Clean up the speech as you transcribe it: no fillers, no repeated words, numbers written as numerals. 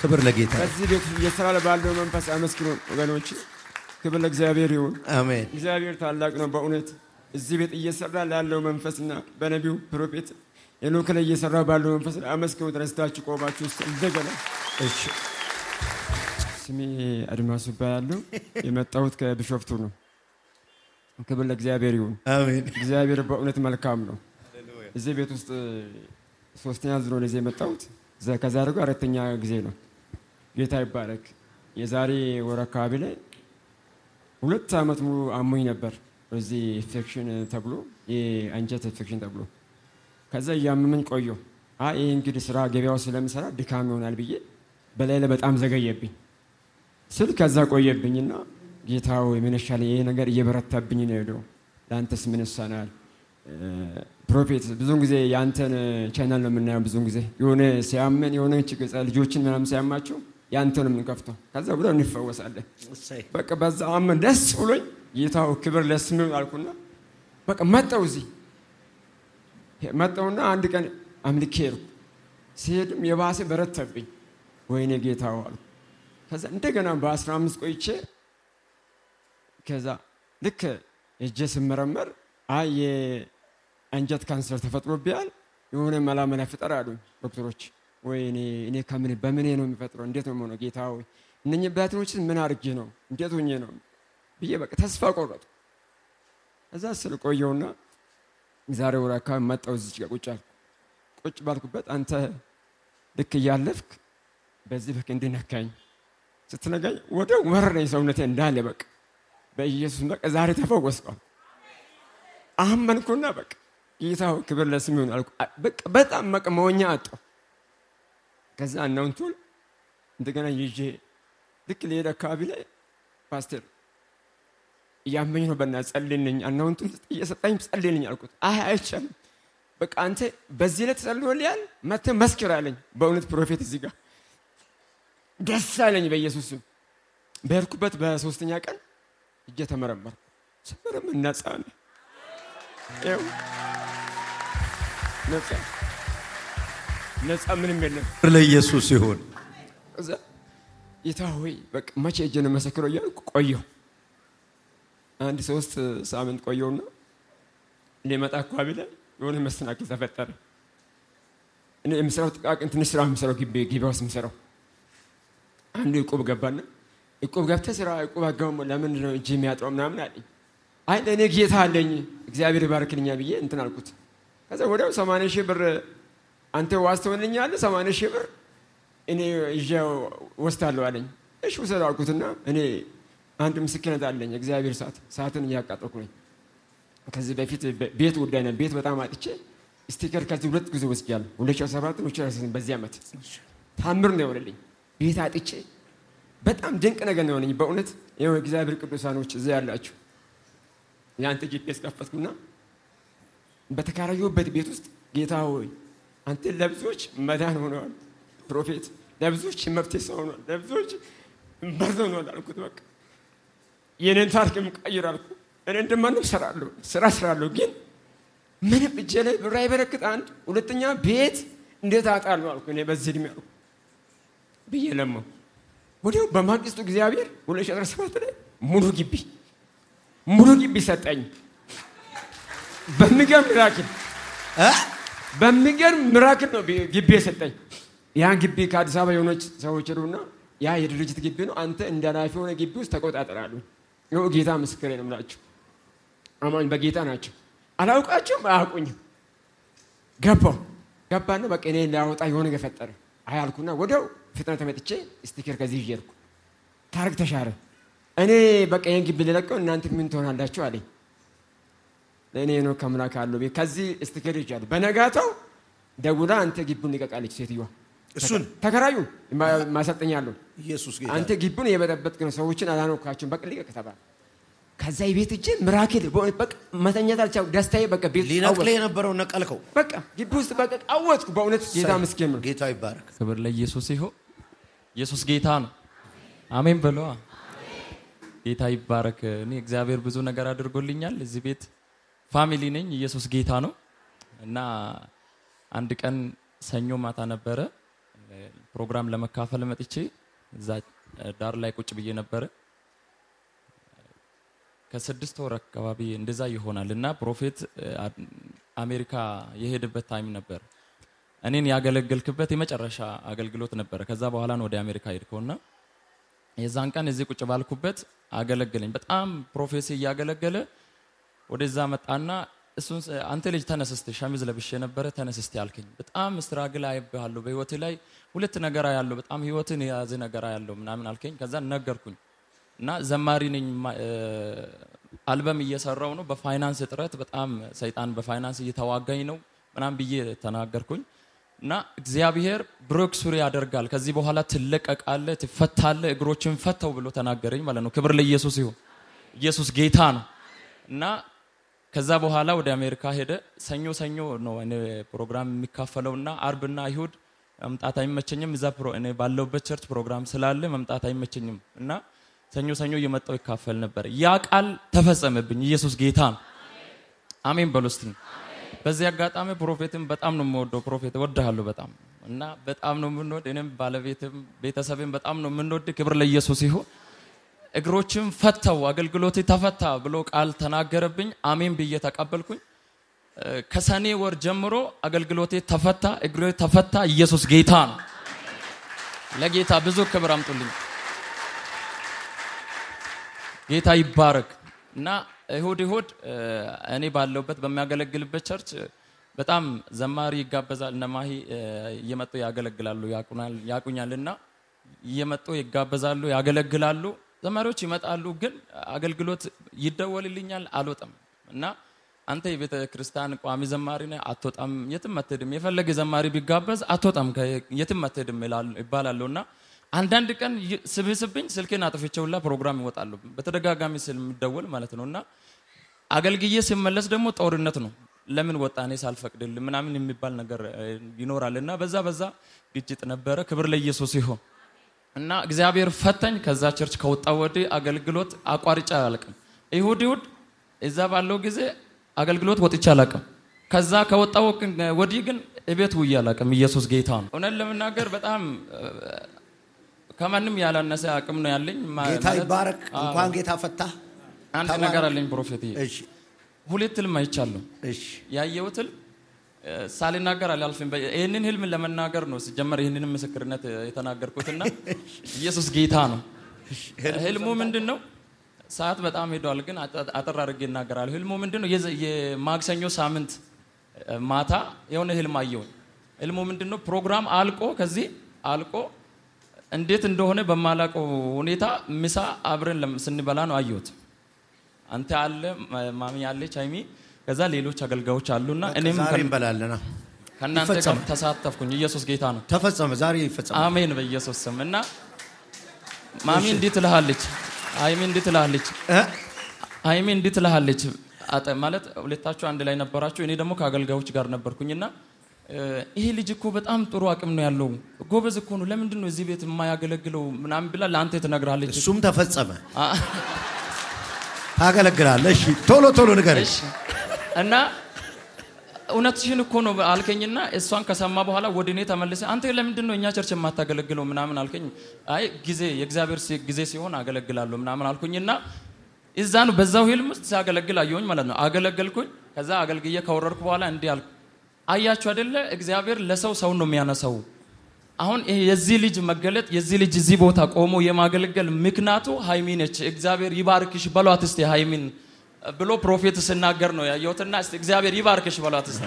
ክብር ለጌታ። በዚህ ቤት እየሰራ ባለው መንፈስ አመስግኑ ወገኖች። ክብር ለእግዚአብሔር ይሁን። አሜን። እግዚአብሔር ታላቅ ነው በእውነት። እዚህ ቤት እየሰራ ላለው መንፈስና በነቢዩ ፕሮፌት ሄኖክ ላይ እየሰራ ባለው መንፈስ አመስግኑ። ተነስታችሁ ቆማችሁ ውስጥ እንደገና እሺ። ስሜ አድማሱ እባላለሁ። የመጣሁት ከቢሾፍቱ ነው። ክብር ለእግዚአብሔር ይሁን። አሜን። እግዚአብሔር በእውነት መልካም ነው። እዚህ ቤት ውስጥ ሶስተኛ ዙር ነው ለዚህ የመጣሁት። ከዛሬ ጋር አራተኛ ጊዜ ነው። ጌታ ይባረክ። የዛሬ ወር አካባቢ ላይ 2 ዓመት ሙሉ አሞኝ ነበር። እዚህ ኢንፌክሽን ተብሎ የአንጀት ኢንፌክሽን ተብሎ ከዛ እያመመኝ ቆየሁ። ይሄ እንግዲህ ስራ ገበያው ስለምሰራ ድካም ይሆናል ብዬ በላይ ላይ በጣም ዘገየብኝ ስል ከዛ ቆየብኝና ጌታ ሆይ ምን ይሻለኝ? ይሄ ነገር እየበረታብኝ ነው ሄዶ ለአንተስ ምን ይሳናል? ፕሮፌት ብዙውን ጊዜ ያንተን ቻናል ነው የምናየው። ብዙውን ጊዜ የሆነ ሲያመን የሆነ ልጆችን ምናምን ሲያማቸው ያንተን የምንከፍተው ከዛ ብሎ እንፈወሳለን። በቃ በዛ አመን ደስ ብሎኝ ጌታው ክብር ለስምህ አልኩና በቃ እዚህ መጣሁና አንድ ቀን አምልኬ ሄድኩ። ሲሄድም የባሰ በረተብኝ። ወይኔ ጌታው አልኩ። ከዛ እንደገና በ15 ቆይቼ ከዛ ልክ እጄ ስመረመር የአንጀት ካንሰር ተፈጥሮብኛል፣ የሆነ መላ ፍጠር አሉኝ ዶክተሮች። ወይኔ እኔ በምን ነው የሚፈጥረው? እንዴት ነው የምሆነው? ጌታ ሆይ እነኚህ ብላቴኖችን ምን አድርጌ ነው እንዴት ሆኜ ነው ብዬ በቃ ተስፋ ቆረጥኩ። እዛ ስል ቆየውና ዛሬ ወር አካባቢ መጣሁ። እዚህ ጋር ቁጭ አልኩ። ቁጭ ባልኩበት አንተ ልክ እያለፍክ በዚህ በክ እንድነካኝ ስትነጋኝ ወደ ወረረኝ ሰውነቴ እንዳለ በቃ በኢየሱስ በቃ ዛሬ ተፈወስኩ። አመንኩና በቃ ጌታው ክብር ለስሙ ይሁን አልኩ። በቃ በጣም መቀመኛ አጣሁ። ከዛ እናንቱን እንደገና ይዤ ልክ ሌላ አካባቢ ላይ ፓስተር እያመኝ ነው በእናትህ ጸልይልኝ፣ እናንቱን እየሰጣኝ ጸልይልኝ አልኩት። አይቻልም በቃ አንተ በዚህ ላይ ተጸልዮልኛል መተህ መስክር አለኝ። በእውነት ፕሮፌት እዚህ ጋር ደስ አለኝ በኢየሱስ ስም። በሄድኩበት በ3ኛ ቀን እጄ ተመረመርኩ። ስመረመር ነፃ ነኝ። ነፃ ምንም የለም። ለኢየሱስ ይሁን። እዛ ጌታ ሆይ በቃ መቼ እጄን መሰክረው እያልኩ ቆየሁ። አንድ 3 ሳምንት ቆየሁና ሊመጣ አካባቢ ላይ የሆነ መሰናክል ተፈጠረ። እኔ የምሰራው ጥቃቅን ትንሽ ስራ የምሰራው ግቢ ውስጥ የምሰራው አንዱ ዕቁብ ገባና ዕቁብ ገብተህ ስራ ዕቁብ አጋውም ለምንድን ነው እጄ የሚያጥረው ምናምን አለኝ። አይ ለእኔ ጌታ አለኝ እግዚአብሔር ይባርክልኛ ብዬ እንትን አልኩት። ከዛ ወዲያው 80,000 ብር አንተ ዋስ ትሆንልኛለህ፣ 80,000 ብር እኔ ይዤ ወስዳለሁ አለኝ። እሺ ውሰደው አልኩትና እኔ አንድ ምስክርነት አለኝ። እግዚአብሔር ሰዓትን እያቃጠልኩ ነኝ። ከዚህ በፊት ቤት ጉዳይ ነው። ቤት በጣም አጥቼ ስቲከር ከዚህ 2 ጊዜ ወስጃለሁ። 2017 2018 በዚህ ዓመት ታምር ነው የሆነልኝ። ቤት አጥቼ በጣም ድንቅ ነገር ነው የሆነኝ በእውነት። ይኸው እግዚአብሔር ቅዱሳኖች እዚህ ያላችሁ ያንተ ጂፒኤስ ከፈትኩና በተካራዩበት ቤት ውስጥ ጌታ ሆይ አንተ ለብዙዎች መዳን ሆነዋል፣ ፕሮፌት ለብዙዎች መፍትሄ ሰው ሆነዋል፣ ለብዙዎች መርዶ ሆነዋል አልኩት። በቃ የኔን ታሪክም ቀይር አልኩ። እኔ እንደማንም እሰራለሁ ግን ምንም እጄ ላይ ብር አይበረክት። አንድ ሁለተኛ ቤት እንዴት አጣለሁ አልኩ። እኔ በዚህ ዕድሜ አልኩ ብዬ ለማሁ። ወዲያው በማግስቱ እግዚአብሔር 2017 ላይ ሙሉ ግቢ ሰጠኝ። በሚገርም ሚራክል ነው ግቢ የሰጠኝ። ያን ግቢ ከአዲስ አበባ የሆነች ሰዎች ሄዱና ያ የድርጅት ግቢ ነው አንተ እንደ ኃላፊ የሆነ ግቢ ውስጥ ተቆጣጠራሉ። ይኸው ጌታ ምስክሬ ነው የምላቸው። አማኝ በጌታ ናቸው። አላውቃቸውም፣ አያውቁኝም። ገባና በቃ እኔ ላወጣ የሆነ ነገር ፈጠረ አያልኩና ወዲያው ፍጥነት ተመጥቼ ስቲከር ከዚህ ይዤ ሄድኩ። ታሪክ ተሻረ። እኔ በቃ ይሄን ግቢ ልለቀው እናንተ ምን ትሆናላችሁ አለኝ። እኔ ነው ከምላክ አለው ቤት ከዚህ ስቲከር ይዣለሁ። በነጋታው ደውላ አንተ ግቢውን ልቀቃለች ሴትዮዋ። እሱን ተከራዩ ማሰልጠኛለሁ። ኢየሱስ ጌታ አንተ ግቢውን የበጠበጥክ ነው፣ ሰዎችን አላኖካችሁም፣ በቃ ልቀቅ ተባለ። ከዛ ቤት እጄ ምራክል በቃ መተኛት አልቻልኩም። ደስታዬ በቃ ቤት ሊነቅል የነበረው ነቀልከው። በቃ ግቢ ውስጥ በቃ ቃወጥኩ። በእውነት ጌታ ምስኪን ነው። ጌታ ይባረክ። ክብር ለኢየሱስ ይሁን። ኢየሱስ ጌታ ነው። አሜን በለዋ። ጌታ ይባረክ። እኔ እግዚአብሔር ብዙ ነገር አድርጎልኛል። እዚህ ቤት ፋሚሊ ነኝ። ኢየሱስ ጌታ ነው። እና አንድ ቀን ሰኞ ማታ ነበረ ፕሮግራም ለመካፈል መጥቼ እዛ ዳር ላይ ቁጭ ብዬ ነበረ። ከ6 ወር አካባቢ እንደዛ ይሆናል እና ፕሮፌት አሜሪካ የሄደበት ታይም ነበር። እኔን ያገለገልክበት የመጨረሻ አገልግሎት ነበር። ከዛ በኋላ ነው ወደ አሜሪካ ሄድከውና የዛን ቀን እዚህ ቁጭ ባልኩበት አገለገለኝ። በጣም ፕሮፌሲ እያገለገለ ወደዛ መጣና እሱን አንተ ልጅ ተነስስተ ሸሚዝ ለብሼ ነበረ ተነስስተ ያልከኝ በጣም ስትራግል አይብሃለሁ በህይወቴ ላይ ሁለት ነገር ያለው በጣም ህይወትን የያዘ ነገር ያለው ምናምን አልከኝ። ከዛ ነገርኩኝ እና ዘማሪ ነኝ አልበም እየሰራው ነው በፋይናንስ እጥረት በጣም ሰይጣን በፋይናንስ እየተዋጋኝ ነው ምናምን ብዬ ተናገርኩኝ። እና እግዚአብሔር ብሮክ ሱሪ ያደርጋል ከዚህ በኋላ ትለቀቃለህ ትፈታለህ እግሮችን ፈተው ብሎ ተናገረኝ ማለት ነው። ክብር ለኢየሱስ ይሁን። ኢየሱስ ጌታ ነው። እና ከዛ በኋላ ወደ አሜሪካ ሄደ። ሰኞ ነው እኔ ፕሮግራም የሚካፈለውና አርብና ይሁድ መምጣት አይመቸኝም። እዛ እኔ ባለውበት ቸርች ፕሮግራም ስላለ መምጣት አይመቸኝም እና ሰኞ እየመጣው ይካፈል ነበር። ያ ቃል ተፈጸመብኝ። ኢየሱስ ጌታ ነው። አሜን በሉስቲ። በዚህ አጋጣሚ ፕሮፌትን በጣም ነው የምወደው። ፕሮፌት እወድሃለሁ በጣም እና በጣም ነው የምንወድ እኔም ባለቤትም ቤተሰብም በጣም ነው የምንወድ። ክብር ለኢየሱስ ይሁን። እግሮችን ፈተው አገልግሎቴ ተፈታ ብሎ ቃል ተናገረብኝ። አሜን ብዬ ተቀበልኩኝ። ከሰኔ ወር ጀምሮ አገልግሎቴ ተፈታ፣ እግሮቴ ተፈታ። ኢየሱስ ጌታ ነው። ለጌታ ብዙ ክብር አምጡልኝ። ጌታ ይባረክ። እና እሁድ እኔ ባለውበት በሚያገለግልበት ቸርች በጣም ዘማሪ ይጋበዛል። እነማሂ እየመጡ ያገለግላሉ ያቁኛልና እየመጡ ይጋበዛሉ ያገለግላሉ። ዘማሪዎች ይመጣሉ ግን አገልግሎት ይደወልልኛል አልወጣም። እና አንተ የቤተ ክርስቲያን ቋሚ ዘማሪ ነህ አትወጣም የትም አትሄድም፣ የፈለገ ዘማሪ ቢጋበዝ አትወጣም የትም አትሄድም ይባላሉና አንዳንድ ቀን ስብስብኝ ስልኬን አጥፍቼውላ ፕሮግራም ይወጣሉ በተደጋጋሚ ስለሚደወል ማለት ነውና አገልግዬ ሲመለስ ደግሞ ጦርነት ነው። ለምን ወጣኔ ሳልፈቅድል ምናምን የሚባል ነገር ይኖራልና በዛ ግጭት ነበረ። ክብር ለኢየሱስ ይሁን። እና እግዚአብሔር ፈተኝ። ከዛ ቸርች ከወጣው ወዲህ አገልግሎት አቋርጫ አላውቅም። ይሁድ እዛ ባለው ጊዜ አገልግሎት ወጥቼ አላውቅም። ከዛ ከወጣው ወዲህ ግን እቤት ውዬ አላውቅም። ኢየሱስ ጌታ ነው። እውነት ለመናገር በጣም ከማንም ያላነሰ አቅም ነው ያለኝ። ጌታ ይባረክ። እንኳን ጌታ ፈታ። አንድ ነገር አለኝ ፕሮፌት። እሺ ሁለት ህልም አይቻለሁ። እሺ ያየሁት ህልም ሳልናገር አላልፍም። ይሄንን ህልም ለመናገር ነው ሲጀመር ይሄንን ምስክርነት የተናገርኩትና ኢየሱስ ጌታ ነው። ህልሙ ምንድነው? ሰዓት በጣም ሄዷል ግን አጠር አድርጌ እናገራለሁ። ህልሙ ምንድነው? የማክሰኞ ሳምንት ማታ የሆነ ህልም አየሁ። ህልሙ ምንድነው? ፕሮግራም ከዚህ አልቆ እንዴት እንደሆነ በማላውቀው ሁኔታ ምሳ አብረን ስንበላ ነው አየሁት። አንተ አለ ማሚ ያለች አይሚ ከዛ ሌሎች አገልጋዮች አሉና እኔም እንበላለና ከናንተ ጋር ተሳተፍኩኝ። ኢየሱስ ጌታ ነው። ተፈጸመ፣ ዛሬ ይፈጸማል። አሜን በኢየሱስ ስም። እና ማሚ እንዴት ትልሃለች፣ አይሚ እንዴት ትልሃለች፣ አይሚ እንዴት ትልሃለች ማለት ሁለታችሁ አንድ ላይ ነበራችሁ። እኔ ደግሞ ከአገልጋዮች ጋር ነበርኩኝና ይሄ ልጅ እኮ በጣም ጥሩ አቅም ነው ያለው ጎበዝ እኮ ነው ለምንድን ነው እዚህ ቤት የማያገለግለው ምናምን ብላ ለአንተ ትነግራለች። እሱም ተፈጸመ። ታገለግላለህ። እሺ ቶሎ ንገረኝ። እና እውነትሽን እኮ ነው አልከኝና እሷን ከሰማ በኋላ ወደ እኔ ተመልሰ አንተ ለምንድን ነው እኛ ቸርች የማታገለግለው ምናምን አልከኝ። አይ የእግዚአብሔር ጊዜ ሲሆን አገለግላለሁ ምናምን አልኩኝና እዛ ነው በዛው ህልም ውስጥ ሲያገለግል አየሁኝ ማለት ነው። አገለገልኩኝ። ከዛ አገልግዬ ከወረድኩ በኋላ እንዲህ አልኩ፣ አያችሁ አይደለ እግዚአብሔር ሰው ነው የሚያነሳው። አሁን የዚህ ልጅ መገለጥ የዚህ ልጅ እዚህ ቦታ ቆሞ የማገለገል ምክንያቱ ሃይሚ ነች። እግዚአብሔር ይባርክሽ በሏት እስቲ ሃይሚን ብሎ ፕሮፌት ሲናገር ነው ያየሁትና እስቲ እግዚአብሔር ይባርክሽ በሏት እስቲ